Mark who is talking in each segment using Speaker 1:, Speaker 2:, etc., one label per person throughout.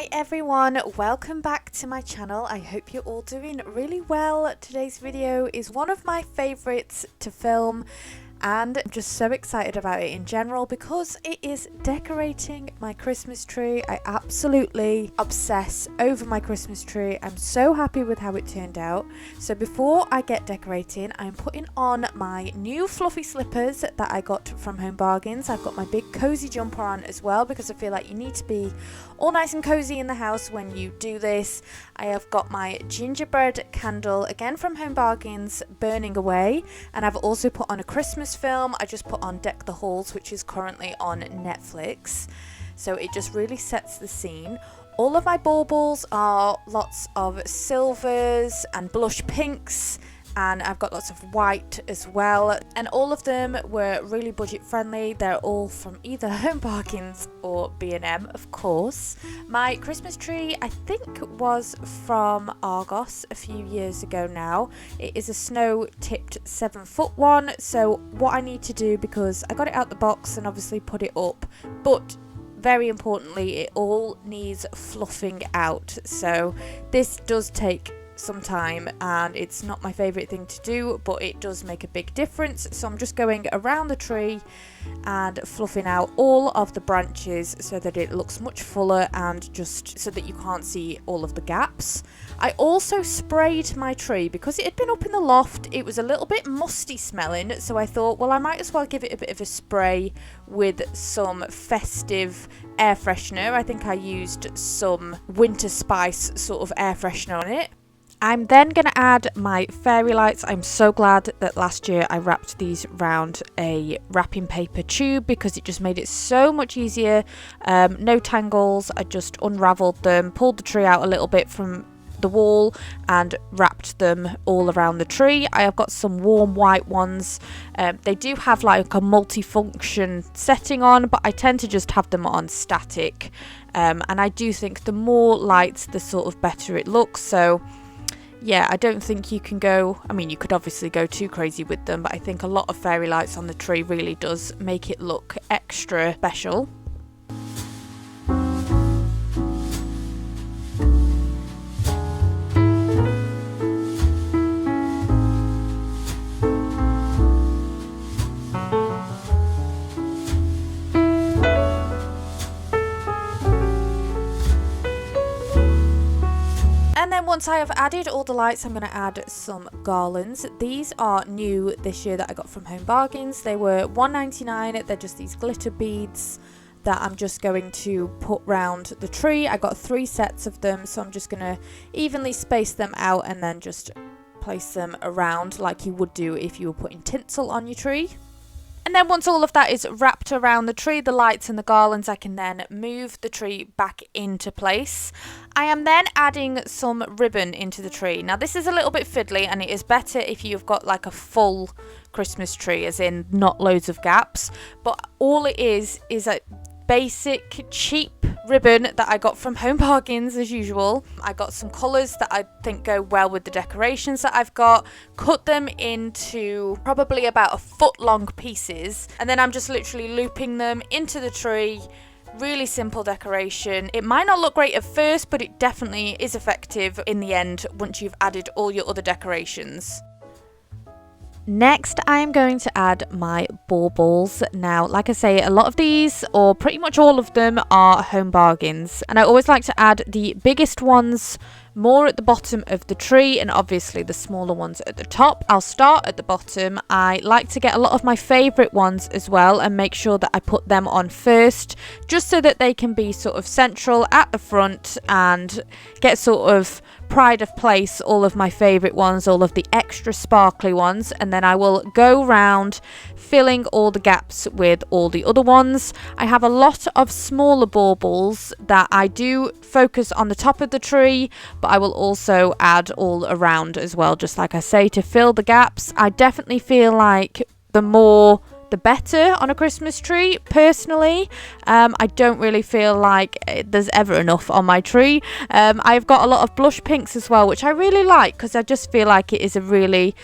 Speaker 1: Hi everyone, welcome back to my channel. I hope you're all doing really well. Today's video is one of my favorites to film and I'm just so excited about it in general because it is decorating my Christmas tree. I absolutely obsess over my Christmas tree. I'm so happy with how it turned out. So before I get decorating, I'm putting on my new fluffy slippers that I got from Home Bargains. I've got my big cozy jumper on as well because I feel like you need to be all nice and cozy in the house when you do this. I have got my gingerbread candle again from Home Bargains burning away, and I've also put on a Christmas film. I just put on Deck the Halls, which is currently on Netflix, so it just really sets the scene. All of my baubles are lots of silvers and blush pinks, and I've got lots of white as well, and all of them were really budget friendly. They're all from either Home Bargains or B&M, of course. My Christmas tree I think was from Argos a few years ago now. It is a snow tipped 7-foot one, so what I need to do, because I got it out the box and obviously put it up, but very importantly it all needs fluffing out, so this does take some time and it's not my favorite thing to do, but it does make a big difference. So I'm just going around the tree and fluffing out all of the branches so that it looks much fuller and just so that you can't see all of the gaps. I also sprayed my tree because it had been up in the loft. It was a little bit musty smelling, so I thought, well, I might as well give it a bit of a spray with some festive air freshener. I think I used some winter spice sort of air freshener on it. I'm then going to add my fairy lights. I'm so glad that last year I wrapped these around a wrapping paper tube because it just made it so much easier. No tangles. I just unravelled them, pulled the tree out a little bit from the wall and wrapped them all around the tree. I have got some warm white ones. They do have like a multi-function setting on, but I tend to just have them on static. And I do think the more lights, the sort of better it looks. So yeah, I don't think you can go, I mean, you could obviously go too crazy with them, but I think a lot of fairy lights on the tree really does make it look extra special. And then once I have added all the lights, I'm going to add some garlands. These are new this year that I got from Home Bargains. They were $1.99. They're just these glitter beads that I'm just going to put round the tree. I got 3 sets of them, so I'm just going to evenly space them out and then just place them around like you would do if you were putting tinsel on your tree. And then once all of that is wrapped around the tree, the lights and the garlands, I can then move the tree back into place. I am then adding some ribbon into the tree. Now this is a little bit fiddly and it is better if you've got like a full Christmas tree, as in not loads of gaps. But all it is a basic cheap ribbon that I got from Home Bargains as usual. I got some colours that I think go well with the decorations that I've got, cut them into probably about 1-foot long pieces, and then I'm just literally looping them into the tree. Really simple decoration. It might not look great at first, but it definitely is effective in the end once you've added all your other decorations. Next, I am going to add my baubles. Now, like I say, a lot of these, or pretty much all of them, are Home Bargains. And I always like to add the biggest ones more at the bottom of the tree and obviously the smaller ones at the top. I'll start at the bottom. I like to get a lot of my favourite ones as well and make sure that I put them on first, just so that they can be sort of central at the front and get sort of pride of place, all of my favourite ones, all of the extra sparkly ones, and then I will go round filling all the gaps with all the other ones. I have a lot of smaller baubles that I do focus on the top of the tree, but I will also add all around as well, just like I say, to fill the gaps. I definitely feel like the more the better on a Christmas tree, personally. I don't really feel like there's ever enough on my tree. I've got a lot of blush pinks as well, which I really like because I just feel like it is a really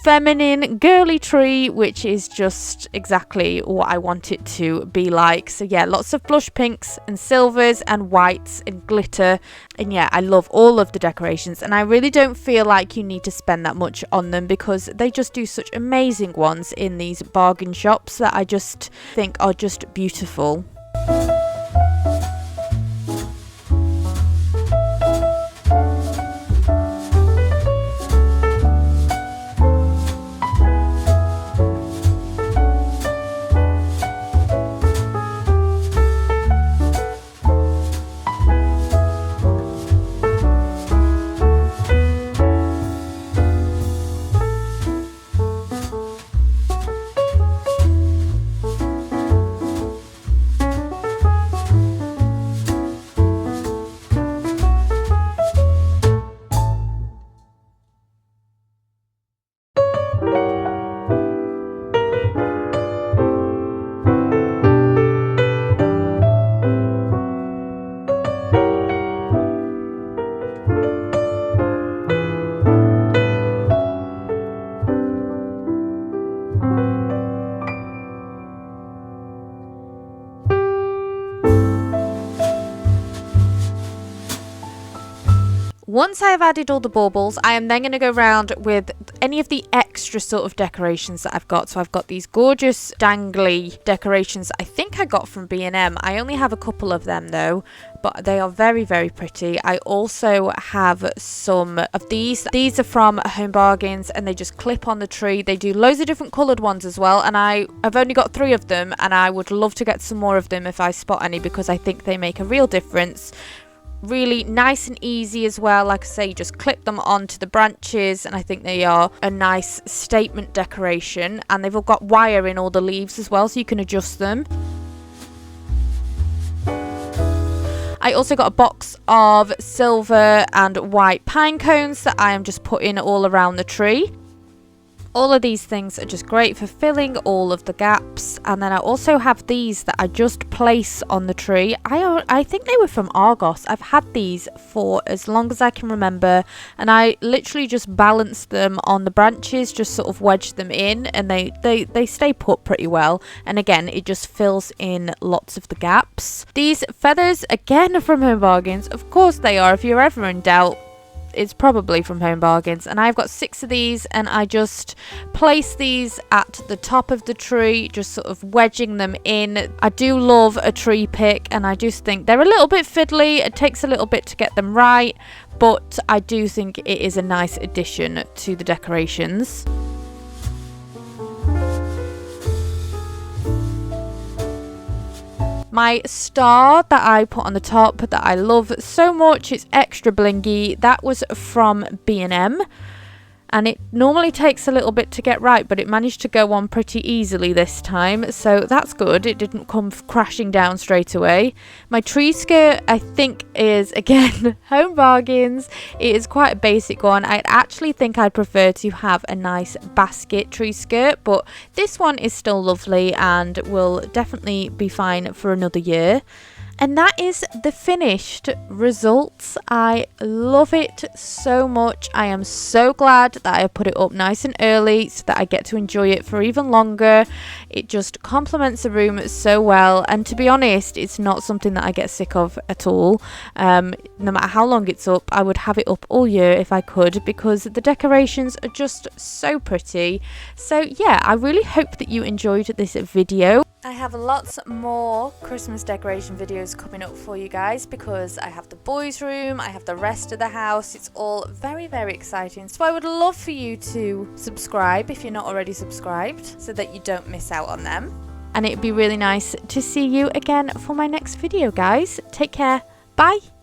Speaker 1: feminine, girly tree, which is just exactly what I want it to be like. So yeah, lots of blush pinks and silvers and whites and glitter. And yeah, I love all of the decorations, and I really don't feel like you need to spend that much on them because they just do such amazing ones in these bargain shops that I just think are just beautiful. Once I have added all the baubles, I am then going to go around with any of the extra sort of decorations that I've got. So I've got these gorgeous dangly decorations I think I got from B&M. I only have a couple of them though, but they are very, very pretty. I also have some of these. These are from Home Bargains and they just clip on the tree. They do loads of different coloured ones as well, and I've only got 3 of them, and I would love to get some more of them if I spot any because I think they make a real difference. Really nice and easy as well. Like I say, you just clip them onto the branches, and I think they are a nice statement decoration, and they've all got wire in all the leaves as well, so you can adjust them. I also got a box of silver and white pine cones that I am just putting all around the tree. All of these things are just great for filling all of the gaps. And then I also have these that I just place on the tree. I think they were from Argos. I've had these for as long as I can remember, and I literally just balance them on the branches, just sort of wedge them in, and they stay put pretty well. And again, it just fills in lots of the gaps. These feathers, again, are from Home Bargains. Of course they are. If you're ever in doubt, it's probably from Home Bargains. And I've got 6 of these, and I just place these at the top of the tree, just sort of wedging them in. I do love a tree pick, and I just think they're a little bit fiddly. It takes a little bit to get them right, but I do think it is a nice addition to the decorations. My star that I put on the top that I love so much, it's extra blingy. That was from B&M, and it normally takes a little bit to get right, but it managed to go on pretty easily this time, so that's good. It didn't come crashing down straight away. My tree skirt, I think, is again Home Bargains. It is quite a basic one. I actually think I'd prefer to have a nice basket tree skirt, but this one is still lovely and will definitely be fine for another year. And that is the finished results. I love it so much. I am so glad that I put it up nice and early so that I get to enjoy it for even longer. It just complements the room so well. And to be honest, it's not something that I get sick of at all. No matter how long it's up, I would have it up all year if I could, because the decorations are just so pretty. So yeah, I really hope that you enjoyed this video. I have lots more Christmas decoration videos coming up for you guys, because I have the boys' room, I have the rest of the house. It's all very, very exciting. So I would love for you to subscribe if you're not already subscribed, so that you don't miss out on them. And it'd be really nice to see you again for my next video, guys. Take care. Bye.